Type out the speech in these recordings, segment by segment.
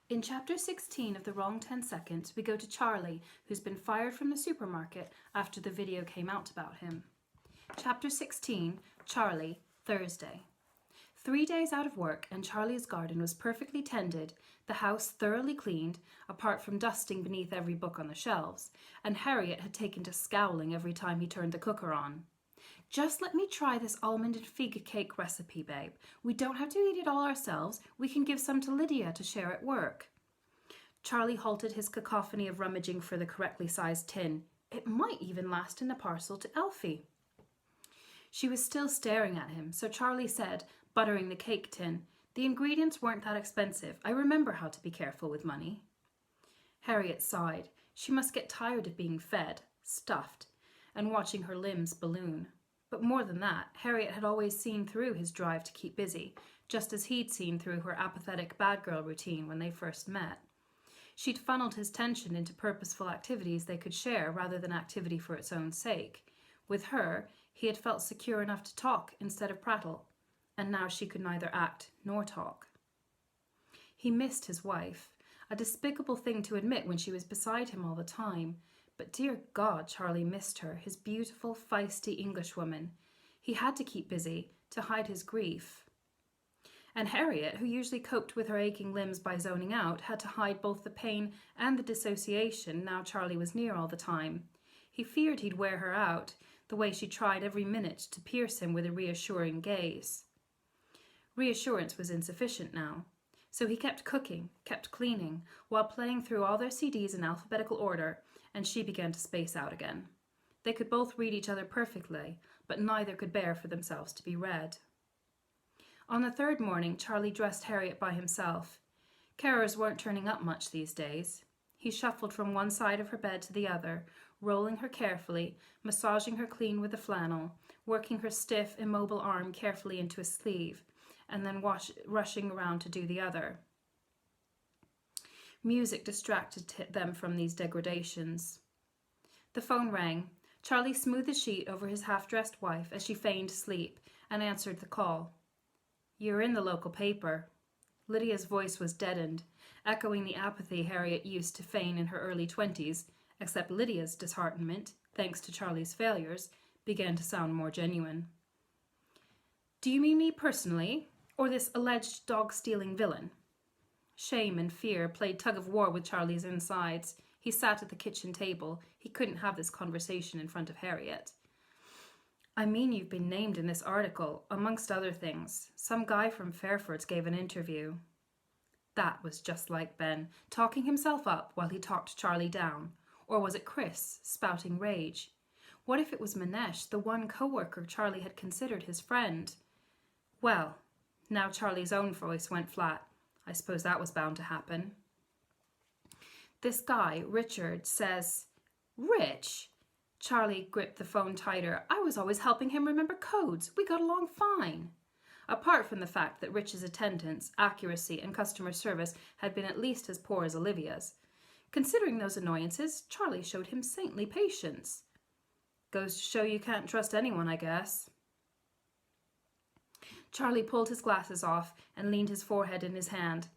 In Chapter 16 of The Wrong 10 Seconds, we go to Charlie, who's been fired from the supermarket after the video came out about him. Chapter 16, Charlie, Thursday. 3 days out of work, and Charlie's garden was perfectly tended, the house thoroughly cleaned, apart from dusting beneath every book on the shelves, and Harriet had taken to scowling every time he turned the cooker on. "Just let me try this almond and fig cake recipe, babe. We don't have to eat it all ourselves. We can give some to Lydia to share at work." Charlie halted his cacophony of rummaging for the correctly sized tin. It might even last in a parcel to Elfie. She was still staring at him, so Charlie said, buttering the cake tin, "The ingredients weren't that expensive. I remember how to be careful with money." Harriet sighed. She must get tired of being fed, stuffed, and watching her limbs balloon. But more than that, Harriet had always seen through his drive to keep busy, just as he'd seen through her apathetic bad girl routine when they first met. She'd funneled his tension into purposeful activities they could share rather than activity for its own sake. With her, he had felt secure enough to talk instead of prattle, and now she could neither act nor talk. He missed his wife, a despicable thing to admit when she was beside him all the time. But dear God, Charlie missed her, his beautiful, feisty Englishwoman. He had to keep busy, to hide his grief. And Harriet, who usually coped with her aching limbs by zoning out, had to hide both the pain and the dissociation now Charlie was near all the time. He feared he'd wear her out, the way she tried every minute to pierce him with a reassuring gaze. Reassurance was insufficient now. So he kept cooking, kept cleaning, while playing through all their CDs in alphabetical order, and she began to space out again. They could both read each other perfectly, but neither could bear for themselves to be read. On the third morning, Charlie dressed Harriet by himself. Carers weren't turning up much these days. He shuffled from one side of her bed to the other, rolling her carefully, massaging her clean with a flannel, working her stiff, immobile arm carefully into a sleeve, and then rushing around to do the other. Music distracted them from these degradations. The phone rang. Charlie smoothed the sheet over his half-dressed wife as she feigned sleep and answered the call. "You're in the local paper." Lydia's voice was deadened, echoing the apathy Harriet used to feign in her early 20s, except Lydia's disheartenment, thanks to Charlie's failures, began to sound more genuine. "Do you mean me personally, or this alleged dog-stealing villain?" Shame and fear played tug-of-war with Charlie's insides. He sat at the kitchen table. He couldn't have this conversation in front of Harriet. "I mean, you've been named in this article, amongst other things. Some guy from Fairford's gave an interview." That was just like Ben, talking himself up while he talked Charlie down. Or was it Chris, spouting rage? What if it was Manesh, the one co-worker Charlie had considered his friend? Well, now Charlie's own voice went flat. I suppose that was bound to happen. "This guy, Richard, says..." "Rich?" Charlie gripped the phone tighter. "I was always helping him remember codes. We got along fine." Apart from the fact that Rich's attendance, accuracy, and customer service had been at least as poor as Olivia's. Considering those annoyances, Charlie showed him saintly patience. "Goes to show you can't trust anyone, I guess." Charlie pulled his glasses off and leaned his forehead in his hand.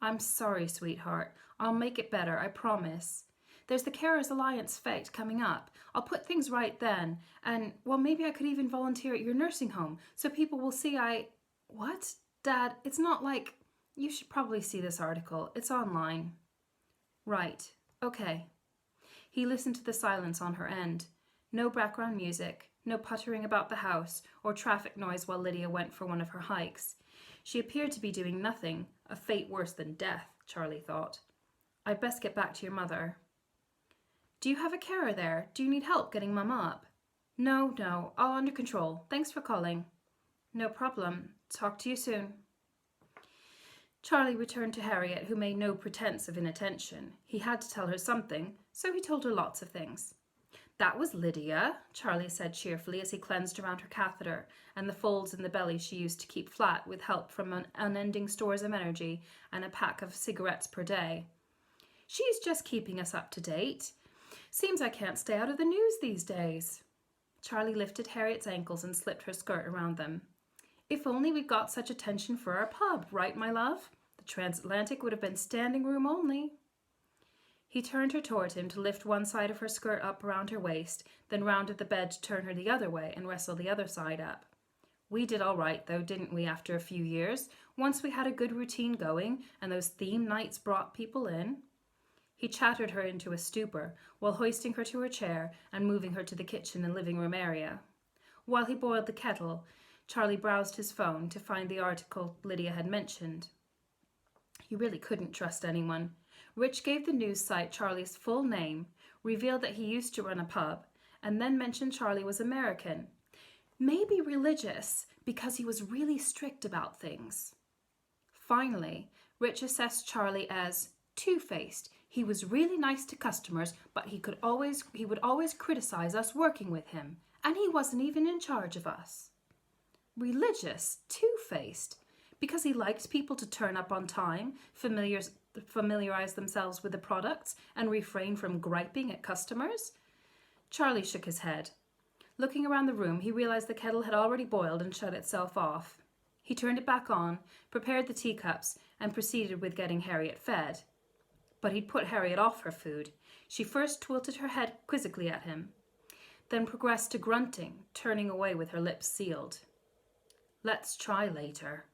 "I'm sorry, sweetheart. I'll make it better, I promise. There's the Carers Alliance fete coming up. I'll put things right then. And, well, maybe I could even volunteer at your nursing home so people will see I... What? Dad, it's not like... You should probably see this article. It's online." "Right. Okay." He listened to the silence on her end. No background music, no puttering about the house, or traffic noise while Lydia went for one of her hikes. She appeared to be doing nothing, a fate worse than death, Charlie thought. "I'd best get back to your mother." "Do you have a carer there? Do you need help getting Mum up?" No, all under control. Thanks for calling." "No problem. Talk to you soon." Charlie returned to Harriet, who made no pretense of inattention. He had to tell her something, so he told her lots of things. "That was Lydia," Charlie said cheerfully as he cleansed around her catheter and the folds in the belly she used to keep flat with help from unending stores of energy and a pack of cigarettes per day. "She's just keeping us up to date. Seems I can't stay out of the news these days." Charlie lifted Harriet's ankles and slipped her skirt around them. "If only we'd got such attention for our pub, right, my love?" the transatlantic would have been standing room only. He turned her toward him to lift one side of her skirt up around her waist, then rounded the bed to turn her the other way and wrestle the other side up. We did all right, though, didn't we, after a few years, once we had a good routine going and those theme nights brought people in? He chattered her into a stupor while hoisting her to her chair and moving her to the kitchen and living room area. While he boiled the kettle, Charlie browsed his phone to find the article Lydia had mentioned. He really couldn't trust anyone. Rich gave the news site Charlie's full name, revealed that he used to run a pub, and then mentioned Charlie was American. Maybe religious, because he was really strict about things. Finally, Rich assessed Charlie as two-faced. He was really nice to customers, but he would always criticize us working with him, and he wasn't even in charge of us. Religious, two-faced, because he liked people to turn up on time, familiarize themselves with the products, and refrain from griping at customers? Charlie shook his head. Looking around the room, he realized the kettle had already boiled and shut itself off. He turned it back on, prepared the teacups, and proceeded with getting Harriet fed. But he'd put Harriet off her food. She first tilted her head quizzically at him, then progressed to grunting, turning away with her lips sealed. "Let's try later."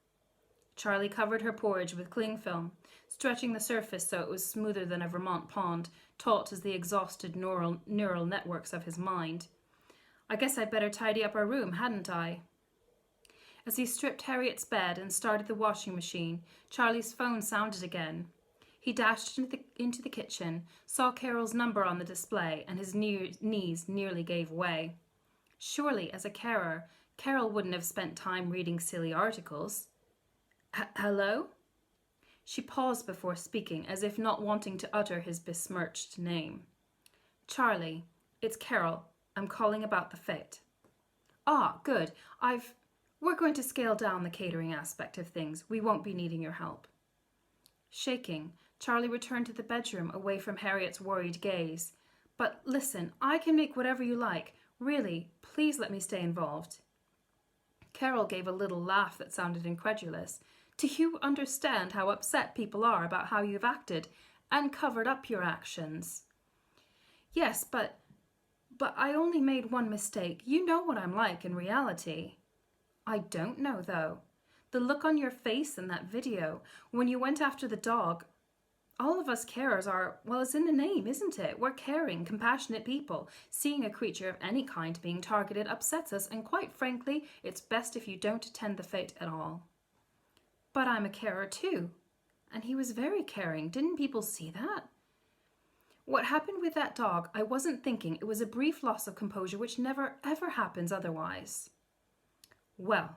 Charlie covered her porridge with cling film, stretching the surface so it was smoother than a Vermont pond, taut as the exhausted neural networks of his mind. "I guess I'd better tidy up our room, hadn't I?" As he stripped Harriet's bed and started the washing machine, Charlie's phone sounded again. He dashed into the kitchen, saw Carol's number on the display, and his knees nearly gave way. Surely, as a carer, Carol wouldn't have spent time reading silly articles. "Hello?" She paused before speaking, as if not wanting to utter his besmirched name. "Charlie, it's Carol. I'm calling about the fete." "Ah, good. We're going to scale down the catering aspect of things. We won't be needing your help." Shaking, Charlie returned to the bedroom away from Harriet's worried gaze. "But listen, I can make whatever you like. Really, please let me stay involved." Carol gave a little laugh that sounded incredulous. "Do you understand how upset people are about how you've acted and covered up your actions?" "Yes, but I only made one mistake. You know what I'm like in reality." "I don't know, though. The look on your face in that video, when you went after the dog. All of us carers are, well, it's in the name, isn't it? We're caring, compassionate people. Seeing a creature of any kind being targeted upsets us, and quite frankly, it's best if you don't attend the fete at all." "But I'm a carer too. And he was very caring. Didn't people see that?" "What happened with that dog, I wasn't thinking. It was a brief loss of composure which never ever happens otherwise." "Well,"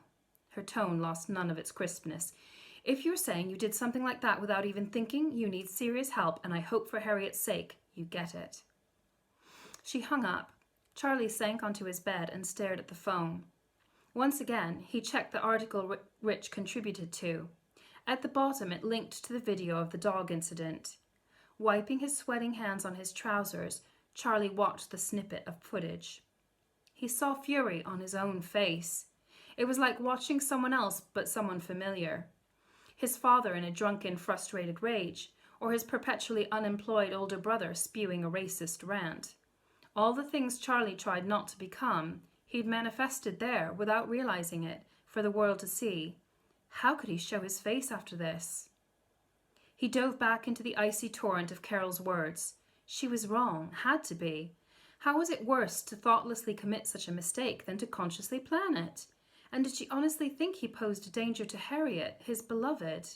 her tone lost none of its crispness, "if you're saying you did something like that without even thinking, you need serious help, and I hope for Harriet's sake you get it." She hung up. Charlie sank onto his bed and stared at the phone. Once again, he checked the article Rich contributed to. At the bottom, it linked to the video of the dog incident. Wiping his sweating hands on his trousers, Charlie watched the snippet of footage. He saw fury on his own face. It was like watching someone else, but someone familiar. His father in a drunken, frustrated rage, or his perpetually unemployed older brother spewing a racist rant. All the things Charlie tried not to become, he'd manifested there without realizing it, for the world to see. How could he show his face after this? He dove back into the icy torrent of Carol's words. She was wrong, had to be. How was it worse to thoughtlessly commit such a mistake than to consciously plan it? And did she honestly think he posed a danger to Harriet, his beloved?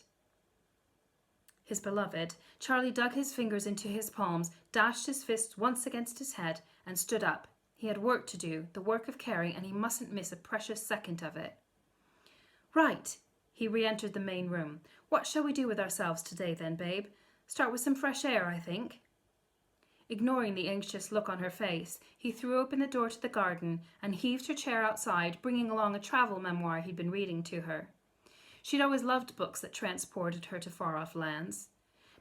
Charlie dug his fingers into his palms, dashed his fists once against his head, and stood up. He had work to do, the work of caring, and he mustn't miss a precious second of it. "Right." He re-entered the main room. "What shall we do with ourselves today then, babe? Start with some fresh air, I think." Ignoring the anxious look on her face, he threw open the door to the garden and heaved her chair outside, bringing along a travel memoir he'd been reading to her. She'd always loved books that transported her to far-off lands.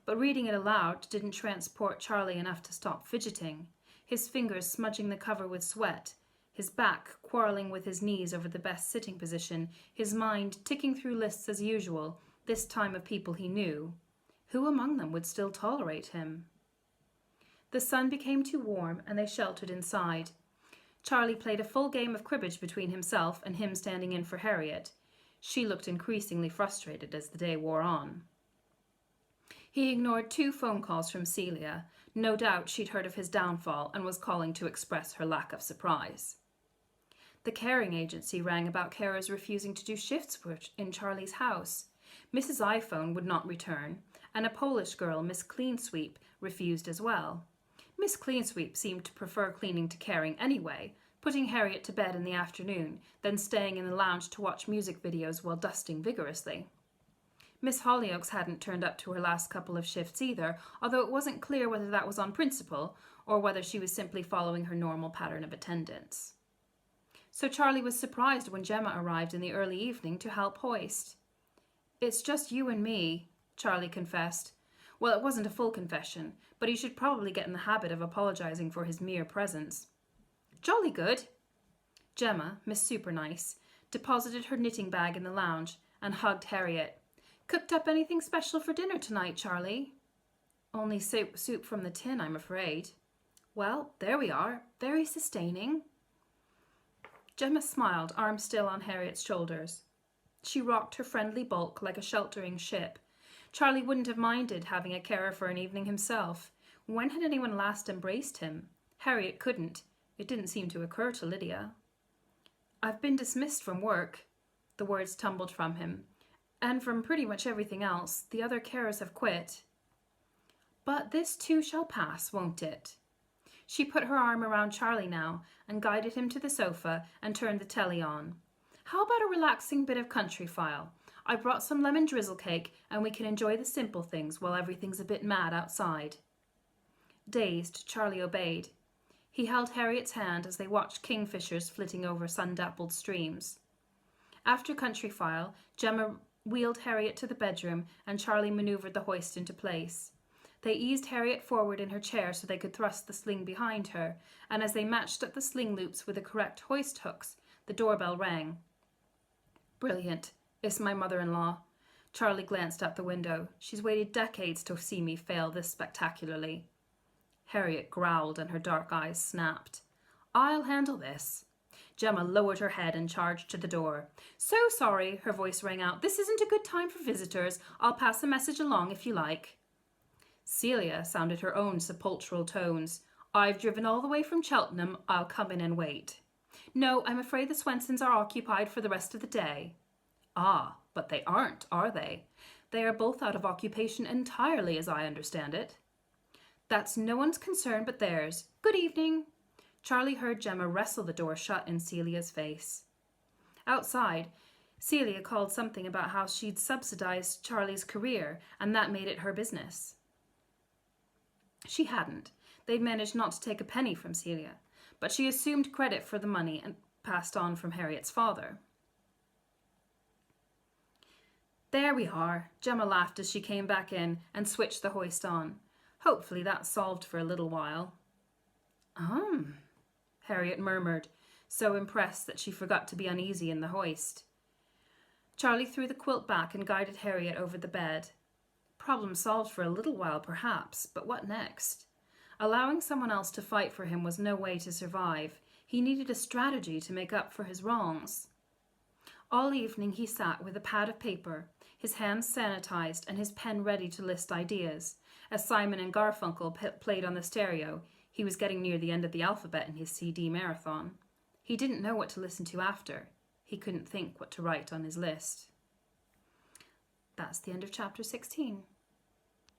But reading it aloud didn't transport Charlie enough to stop fidgeting, his fingers smudging the cover with sweat, his back quarreling with his knees over the best sitting position, his mind ticking through lists as usual, this time of people he knew. Who among them would still tolerate him? The sun became too warm, and they sheltered inside. Charlie played a full game of cribbage between himself and him standing in for Harriet. She looked increasingly frustrated as the day wore on. He ignored 2 phone calls from Celia. No doubt she'd heard of his downfall and was calling to express her lack of surprise. The caring agency rang about carers refusing to do shifts in Charlie's house. Mrs. iPhone would not return, and a Polish girl, Miss Cleansweep, refused as well. Miss Cleansweep seemed to prefer cleaning to caring anyway, putting Harriet to bed in the afternoon, then staying in the lounge to watch music videos while dusting vigorously. Miss Hollyoaks hadn't turned up to her last couple of shifts either, although it wasn't clear whether that was on principle or whether she was simply following her normal pattern of attendance. So Charlie was surprised when Gemma arrived in the early evening to help hoist. "It's just you and me," Charlie confessed. Well, it wasn't a full confession, but he should probably get in the habit of apologizing for his mere presence. "Jolly good." Gemma, Miss Supernice, deposited her knitting bag in the lounge and hugged Harriet. "Cooked up anything special for dinner tonight, Charlie?" "Only soup from the tin, I'm afraid." "Well, there we are. Very sustaining." Gemma smiled, arm still on Harriet's shoulders. She rocked her friendly bulk like a sheltering ship. Charlie wouldn't have minded having a carer for an evening himself. When had anyone last embraced him? Harriet couldn't. It didn't seem to occur to Lydia. "I've been dismissed from work." The words tumbled from him. "And from pretty much everything else. The other carers have quit." "But this too shall pass, won't it?" She put her arm around Charlie now and guided him to the sofa and turned the telly on. "How about a relaxing bit of country file? I brought some lemon drizzle cake and we can enjoy the simple things while everything's a bit mad outside." Dazed, Charlie obeyed. He held Harriet's hand as they watched kingfishers flitting over sun-dappled streams. After country file, Gemma wheeled Harriet to the bedroom and Charlie maneuvered the hoist into place. They eased Harriet forward in her chair so they could thrust the sling behind her, and as they matched up the sling loops with the correct hoist hooks, the doorbell rang. "Brilliant. It's my mother-in-law." Charlie glanced out the window. "She's waited decades to see me fail this spectacularly." Harriet growled and her dark eyes snapped. "I'll handle this." Gemma lowered her head and charged to the door. "So sorry," her voice rang out. "This isn't a good time for visitors. I'll pass a message along if you like." Celia sounded her own sepulchral tones. "I've driven all the way from Cheltenham. I'll come in and wait." "No, I'm afraid the Swensons are occupied for the rest of the day." "Ah, but they aren't, are they? They are both out of occupation entirely, as I understand it." "That's no one's concern but theirs. Good evening." Charlie heard Gemma wrestle the door shut in Celia's face. Outside, Celia called something about how she'd subsidized Charlie's career, and that made it her business. She hadn't. They'd managed not to take a penny from Celia, but she assumed credit for the money and passed on from Harriet's father. "There we are," Gemma laughed as she came back in and switched the hoist on. "Hopefully that's solved for a little while." Harriet murmured, so impressed that she forgot to be uneasy in the hoist. Charlie threw the quilt back and guided Harriet over the bed. Problem solved for a little while, perhaps, but what next? Allowing someone else to fight for him was no way to survive. He needed a strategy to make up for his wrongs. All evening he sat with a pad of paper, his hands sanitized and his pen ready to list ideas. As Simon and Garfunkel played on the stereo, he was getting near the end of the alphabet in his CD marathon. He didn't know what to listen to after. He couldn't think what to write on his list. That's the end of chapter 16.